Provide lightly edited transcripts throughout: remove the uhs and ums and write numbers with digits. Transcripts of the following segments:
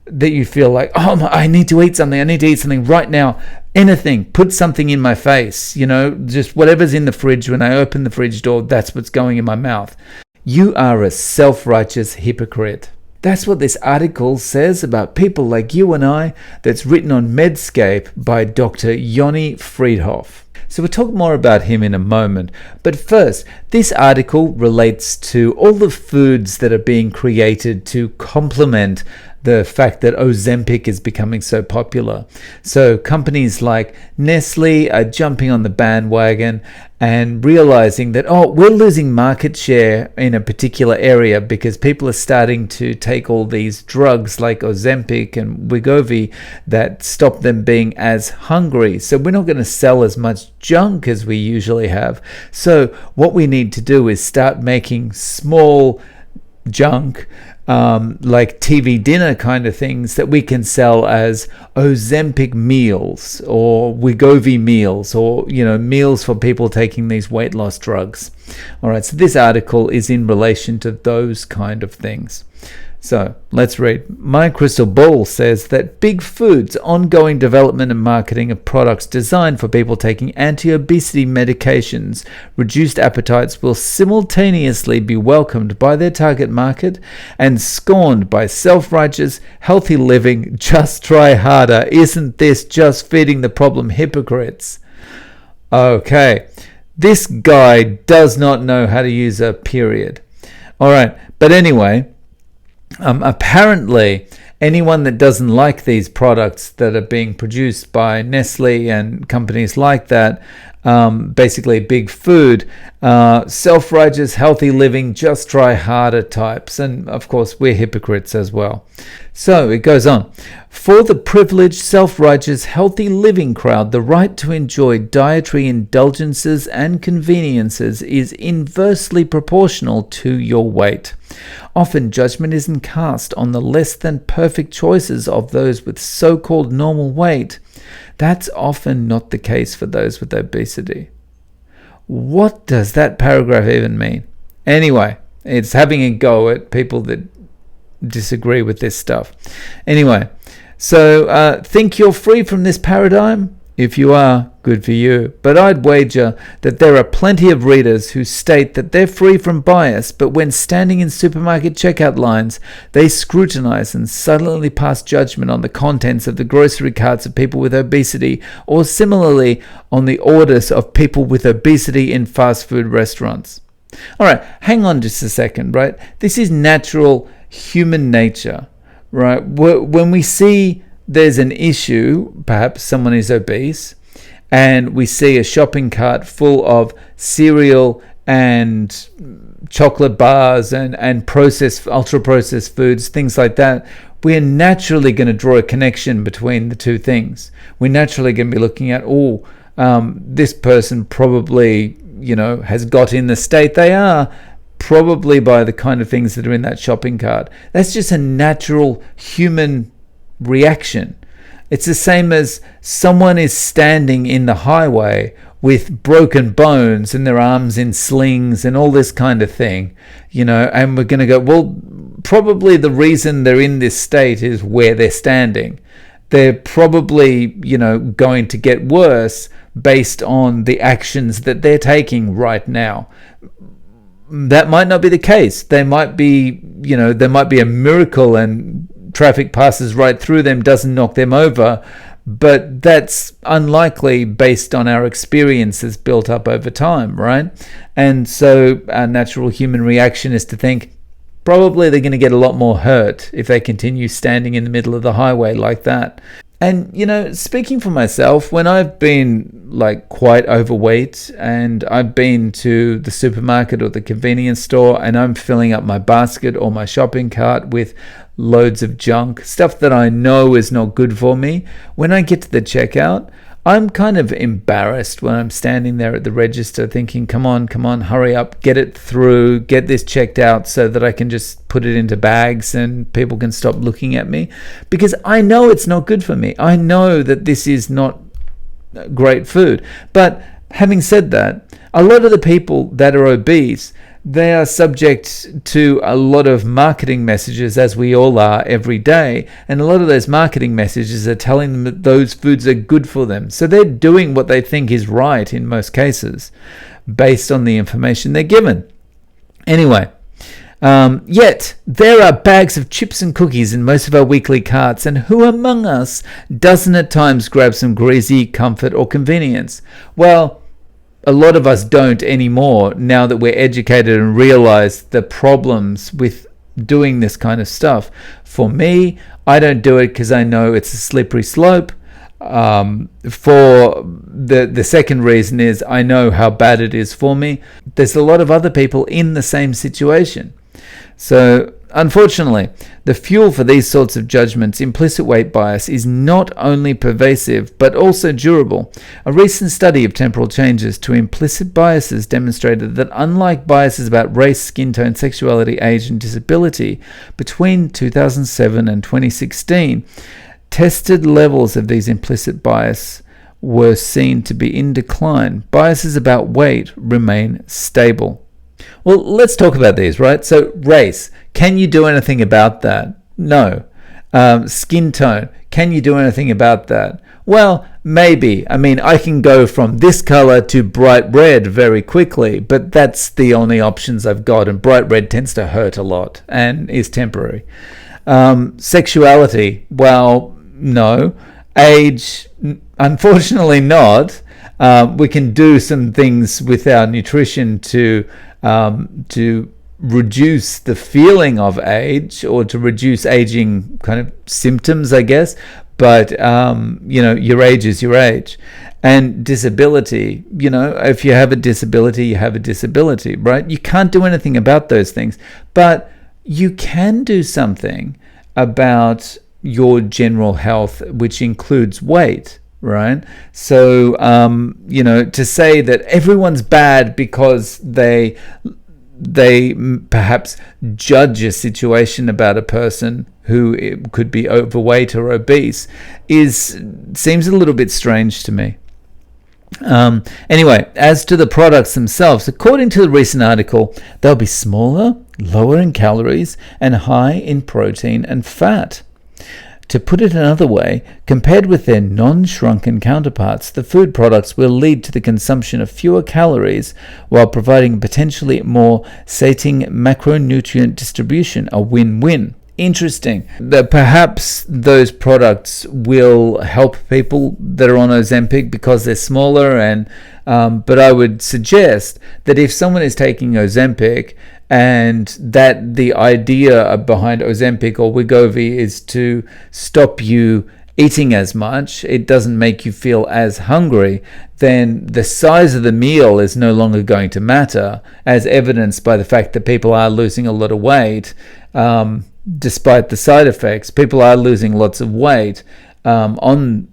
that you feel like, oh, I need to eat something right now. Anything, put something in my face, just whatever's in the fridge. When I open the fridge door, that's what's going in my mouth. You are a self-righteous hypocrite. That's what this article says about people like you and I, that's written on Medscape by Dr. Yoni Freedhoff. So we'll talk more about him in a moment. But first, this article relates to all the foods that are being created to complement the fact that Ozempic is becoming so popular. So companies like Nestle are jumping on the bandwagon and realizing that, we're losing market share in a particular area because people are starting to take all these drugs like Ozempic and Wegovy that stop them being as hungry. So we're not going to sell as much junk as we usually have. So what we need to do is start making small junk, like TV dinner kind of things that we can sell as Ozempic meals or Wegovy meals, or meals for people taking these weight loss drugs. All right, so this article is in relation to those kind of things. So let's read. My Crystal Ball says that Big Food's ongoing development and marketing of products designed for people taking anti-obesity medications, reduced appetites, will simultaneously be welcomed by their target market and scorned by self-righteous, healthy living, just try harder. Isn't this just feeding the problem hypocrites? Okay, this guy does not know how to use a period. All right, but anyway, apparently anyone that doesn't like these products that are being produced by Nestle and companies like that, basically Big Food, self-righteous, healthy living, just try harder types. And of course, we're hypocrites as well. So it goes on. For the privileged, self-righteous, healthy living crowd, the right to enjoy dietary indulgences and conveniences is inversely proportional to your weight. Often judgment isn't cast on the less than perfect choices of those with so-called normal weight. That's often not the case for those with obesity. What does that paragraph even mean? Anyway, it's having a go at people that disagree with this stuff. Anyway, so think you're free from this paradigm? If you are, good for you. But I'd wager that there are plenty of readers who state that they're free from bias, but when standing in supermarket checkout lines, they scrutinize and suddenly pass judgment on the contents of the grocery carts of people with obesity, or similarly on the orders of people with obesity in fast food restaurants. All right, hang on just a second, right? This is natural human nature, right? When we see there's an issue, perhaps someone is obese, and we see a shopping cart full of cereal and chocolate bars and processed, ultra-processed foods, things like that, we're naturally going to draw a connection between the two things. We're naturally going to be looking at, this person probably, has got in the state they are, probably by the kind of things that are in that shopping cart. That's just a natural human reaction. It's the same as someone is standing in the highway with broken bones and their arms in slings and all this kind of thing, and we're going to go, well, probably the reason they're in this state is where they're standing. They're probably, going to get worse based on the actions that they're taking right now. That might not be the case. They might be, there might be a miracle and traffic passes right through them, doesn't knock them over, but that's unlikely based on our experiences built up over time, right? And so our natural human reaction is to think probably they're going to get a lot more hurt if they continue standing in the middle of the highway like that. And, speaking for myself, when I've been quite overweight and I've been to the supermarket or the convenience store and I'm filling up my basket or my shopping cart with loads of junk, stuff that I know is not good for me, when I get to the checkout, I'm kind of embarrassed when I'm standing there at the register thinking, come on, hurry up, get it through, get this checked out so that I can just put it into bags and people can stop looking at me, because I know it's not good for me. I know that this is not great food. But having said that, a lot of the people that are obese, they are subject to a lot of marketing messages, as we all are every day. And a lot of those marketing messages are telling them that those foods are good for them. So they're doing what they think is right in most cases, based on the information they're given. Anyway, yet there are bags of chips and cookies in most of our weekly carts, and who among us doesn't at times grab some greasy comfort or convenience? Well, a lot of us don't anymore now that we're educated and realize the problems with doing this kind of stuff. For me, I don't do it because I know it's a slippery slope. For the second reason is I know how bad it is for me. There's a lot of other people in the same situation. So unfortunately, the fuel for these sorts of judgments, implicit weight bias, is not only pervasive but also durable. A recent study of temporal changes to implicit biases demonstrated that unlike biases about race, skin tone, sexuality, age, and disability, between 2007 and 2016, tested levels of these implicit bias were seen to be in decline. Biases about weight remain stable. Well, let's talk about these, right? So, race. Can you do anything about that? No. Skin tone. Can you do anything about that? Well, maybe. I mean, I can go from this color to bright red very quickly, but that's the only options I've got, and bright red tends to hurt a lot and is temporary. Sexuality. Well, no. Age, unfortunately not. We can do some things with our nutrition to reduce the feeling of age, or to reduce aging kind of symptoms, I guess. But your age is your age. And disability, if you have a disability, you have a disability, right? You can't do anything about those things, but you can do something about your general health, which includes weight, right? So, to say that everyone's bad because they perhaps judge a situation about a person who could be overweight or obese seems a little bit strange to me. Anyway, as to the products themselves, according to the recent article, they'll be smaller, lower in calories, and high in protein and fat. To put it another way, compared with their non-shrunken counterparts, the food products will lead to the consumption of fewer calories while providing potentially more sating macronutrient distribution, a win-win. Interesting. That perhaps those products will help people that are on Ozempic because they're smaller, but I would suggest that if someone is taking Ozempic, and that the idea behind Ozempic or Wegovy is to stop you eating as much, it doesn't make you feel as hungry, then the size of the meal is no longer going to matter, as evidenced by the fact that people are losing a lot of weight. Despite the side effects, people are losing lots of weight on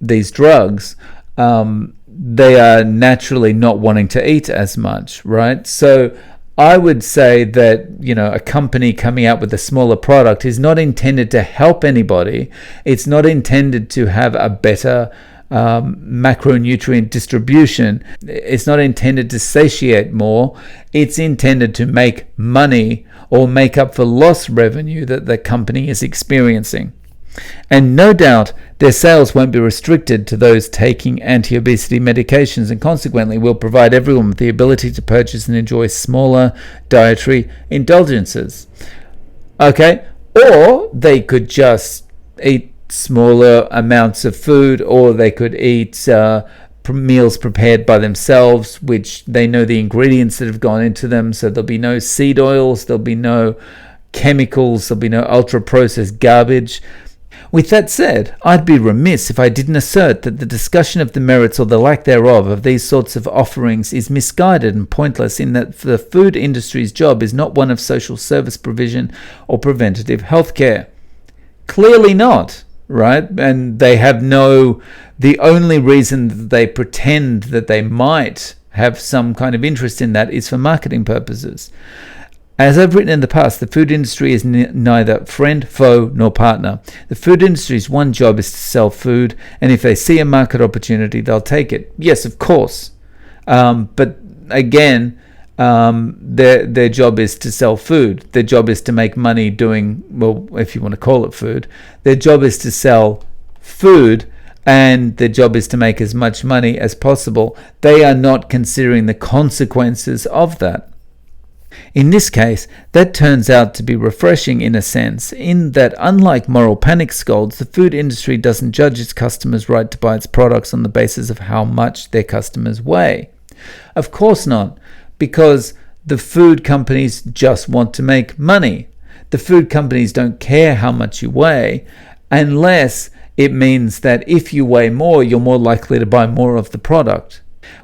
these drugs. They are naturally not wanting to eat as much, right? So I would say that, a company coming out with a smaller product is not intended to help anybody. It's not intended to have a better macronutrient distribution. It's not intended to satiate more. It's intended to make money or make up for lost revenue that the company is experiencing. And no doubt their sales won't be restricted to those taking anti-obesity medications, and consequently will provide everyone with the ability to purchase and enjoy smaller dietary indulgences. Okay, or they could just eat smaller amounts of food, or they could eat meals prepared by themselves, which they know the ingredients that have gone into them, so there'll be no seed oils, there'll be no chemicals, there'll be no ultra-processed garbage. With that said, I'd be remiss if I didn't assert that the discussion of the merits or the lack thereof of these sorts of offerings is misguided and pointless, in that the food industry's job is not one of social service provision or preventative health care. Clearly not, right? And they have the only reason that they pretend that they might have some kind of interest in that is for marketing purposes. As I've written in the past, the food industry is neither friend, foe, nor partner. The food industry's one job is to sell food, and if they see a market opportunity, they'll take it. Yes, of course. But again, their job is to sell food. Their job is to make money doing, well, if you want to call it food. Their job is to sell food, and their job is to make as much money as possible. They are not considering the consequences of that. In this case, that turns out to be refreshing in a sense, in that unlike moral panic scolds, the food industry doesn't judge its customers' right to buy its products on the basis of how much their customers weigh. Of course not, because the food companies just want to make money. The food companies don't care how much you weigh, unless it means that if you weigh more, you're more likely to buy more of the product.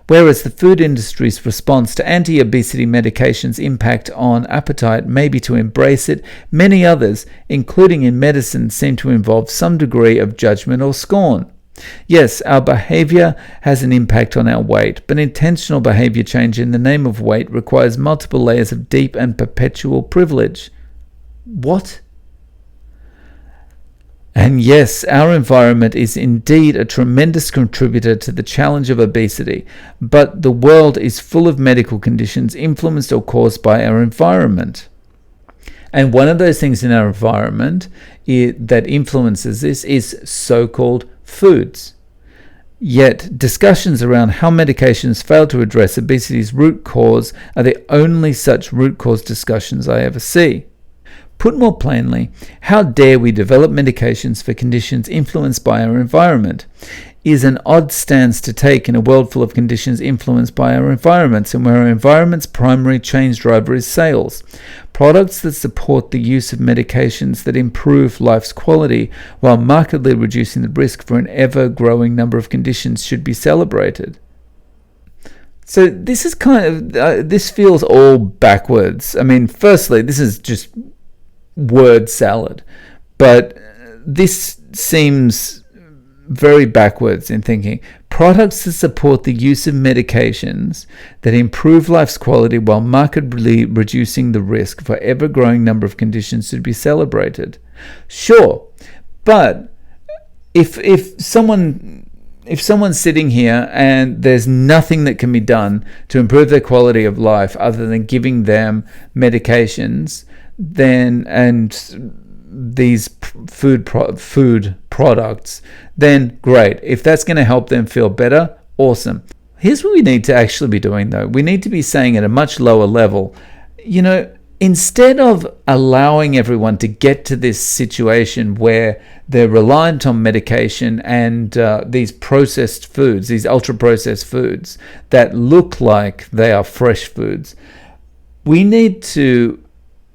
Whereas the food industry's response to anti-obesity medications' impact on appetite may be to embrace it, many others, including in medicine, seem to involve some degree of judgment or scorn. Yes, our behavior has an impact on our weight, but intentional behavior change in the name of weight requires multiple layers of deep and perpetual privilege. What? And yes, our environment is indeed a tremendous contributor to the challenge of obesity, but the world is full of medical conditions influenced or caused by our environment. And one of those things in our environment that influences this is so-called foods. Yet, discussions around how medications fail to address obesity's root cause are the only such root cause discussions I ever see. Put more plainly, how dare we develop medications for conditions influenced by our environment? Is an odd stance to take in a world full of conditions influenced by our environments, and where our environment's primary change driver is sales. Products that support the use of medications that improve life's quality while markedly reducing the risk for an ever-growing number of conditions should be celebrated. So this is this feels all backwards. I mean, firstly, this is just word salad, but this seems very backwards in thinking. Products that support the use of medications that improve life's quality while markedly reducing the risk for ever-growing number of conditions should be celebrated. Sure, but if someone's sitting here and there's nothing that can be done to improve their quality of life other than giving them medications, then and these food products, then great. If that's going to help them feel better, awesome. Here's what we need to actually be doing, though. We need to be saying at a much lower level, instead of allowing everyone to get to this situation where they're reliant on medication and these processed foods, these ultra-processed foods that look like they are fresh foods, we need to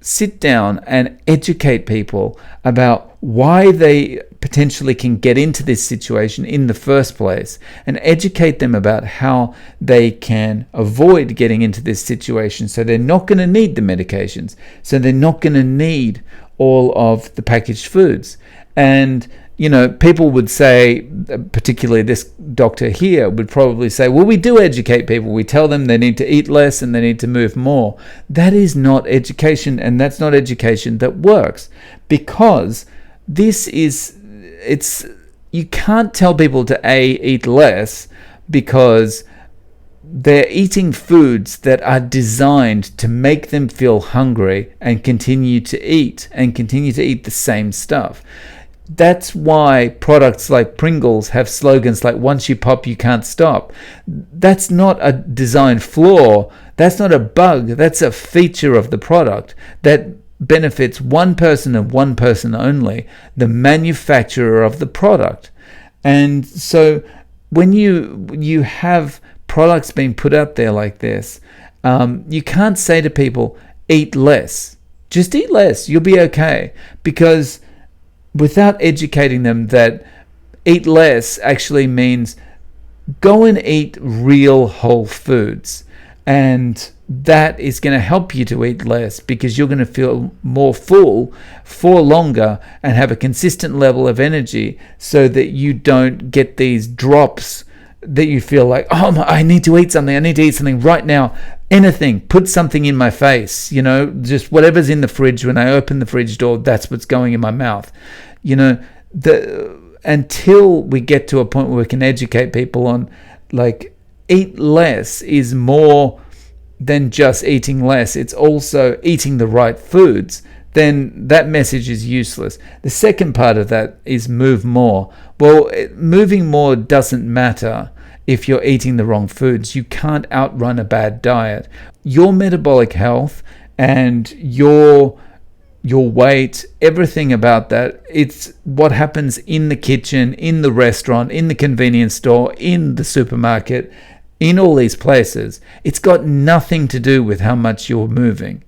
sit down and educate people about why they potentially can get into this situation in the first place, and educate them about how they can avoid getting into this situation so they're not going to need the medications, so they're not going to need all of the packaged foods. And people would say, particularly this doctor here would probably say, well, we do educate people. We tell them they need to eat less and they need to move more. That is not education, and that's not education that works, because you can't tell people to eat less because they're eating foods that are designed to make them feel hungry and continue to eat the same stuff. That's why products like Pringles have slogans like, once you pop, you can't stop. That's not a design flaw. That's not a bug. That's a feature of the product that benefits one person and one person only, the manufacturer of the product. And so when you have products being put out there like this, you can't say to people, eat less. Just eat less. You'll be okay. Because without educating them that eat less actually means go and eat real whole foods. And that is going to help you to eat less, because you're going to feel more full for longer and have a consistent level of energy, so that you don't get these drops that you feel like, oh, I need to eat something right now. Anything, put something in my face, just whatever's in the fridge. When I open the fridge door, that's what's going in my mouth. Until we get to a point where we can educate people on, like, eat less is more than just eating less, it's also eating the right foods, then that message is useless. The second part of that is move more. Well, moving more doesn't matter if you're eating the wrong foods. You can't outrun a bad diet. Your metabolic health and your weight, everything about that, it's what happens in the kitchen, in the restaurant, in the convenience store, in the supermarket, in all these places. It's got nothing to do with how much you're moving.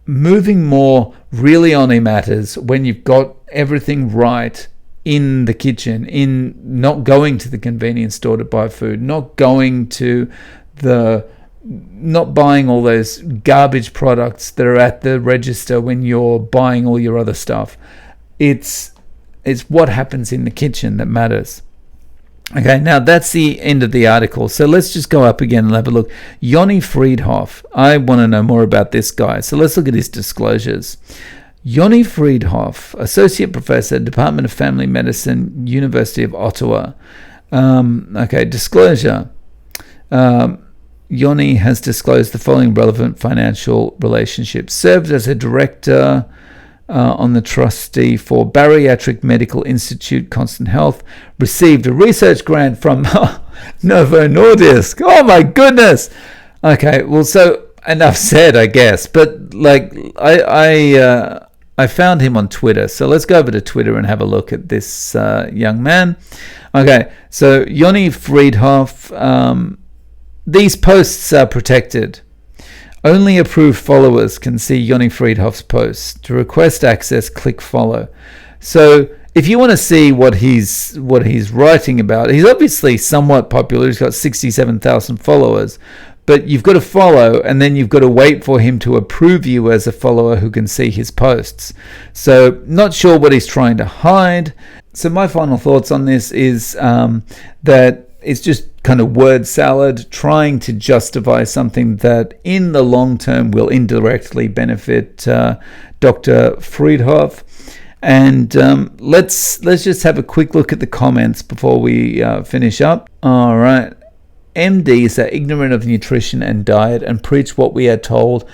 Moving more really only matters when you've got everything right in the kitchen, in not going to the convenience store to buy food, not buying all those garbage products that are at the register when you're buying all your other stuff. It's what happens in the kitchen that matters. Okay, now that's the end of the article. So let's just go up again and have a look. Yoni Freedhoff. I want to know more about this guy. So let's look at his disclosures. Yoni Freedhoff, Associate Professor, Department of Family Medicine, University of Ottawa. Disclosure. Yoni has disclosed the following relevant financial relationships. Served as a director on the trustee for Bariatric Medical Institute Constant Health, received a research grant from Novo Nordisk. Oh my goodness. Okay, well, so enough said, I guess. But like I found him on Twitter, so let's go over to Twitter and have a look at this young man. Okay, so Yoni Freedhoff. These posts are protected. Only approved followers can see Yoni Freedhoff's posts. To request access, click follow. So if you want to see what he's writing about, he's obviously somewhat popular. He's got 67,000 followers, but you've got to follow, and then you've got to wait for him to approve you as a follower who can see his posts. So not sure what he's trying to hide. So my final thoughts on this is that it's just kind of word salad, trying to justify something that in the long term will indirectly benefit Dr. Freedhoff. And let's just have a quick look at the comments before we finish up. All right. MDs are ignorant of nutrition and diet and preach what we are told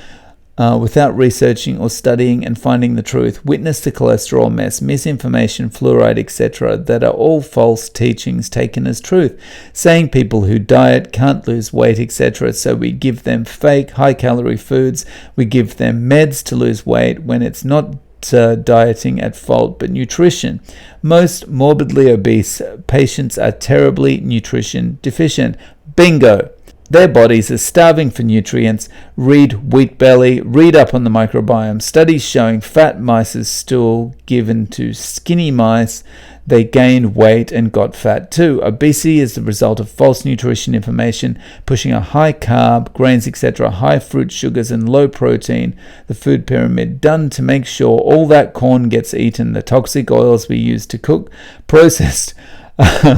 without researching or studying and finding the truth. Witness the cholesterol mess, misinformation, fluoride, etc. that are all false teachings taken as truth. Saying people who diet can't lose weight, etc. So we give them fake high-calorie foods. We give them meds to lose weight when it's not dieting at fault, but nutrition. Most morbidly obese patients are terribly nutrition deficient. Bingo! Their bodies are starving for nutrients. Read Wheat Belly, read up on the microbiome. Studies showing fat mice's stool given to skinny mice, they gained weight and got fat too. Obesity is the result of false nutrition information, pushing a high carb, grains, etc., high fruit sugars and low protein, the food pyramid, done to make sure all that corn gets eaten, the toxic oils we use to cook, processed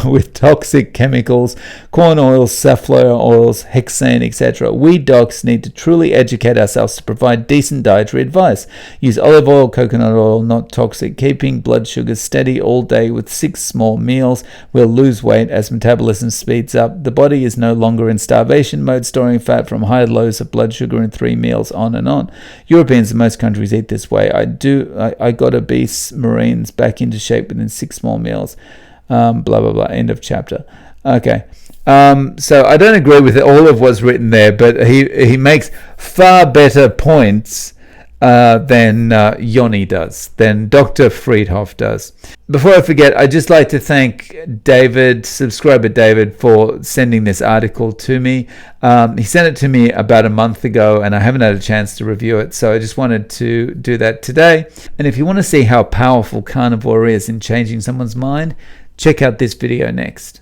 with toxic chemicals, corn oils, safflower oils, hexane, etc. We docs need to truly educate ourselves to provide decent dietary advice. Use olive oil, coconut oil, not toxic. Keeping blood sugars steady all day with 6 small meals will lose weight as metabolism speeds up. The body is no longer in starvation mode, storing fat from high lows of blood sugar in 3 meals, on and on. Europeans in most countries eat this way. I got obese Marines back into shape within 6 small meals. Blah, blah, blah, end of chapter. Okay. So I don't agree with all of what's written there, but he makes far better points than Yoni does, than Dr. Freedhoff does. Before I forget, I'd just like to thank David, subscriber David, for sending this article to me. He sent it to me about a month ago, and I haven't had a chance to review it, so I just wanted to do that today. And if you want to see how powerful carnivore is in changing someone's mind, check out this video next.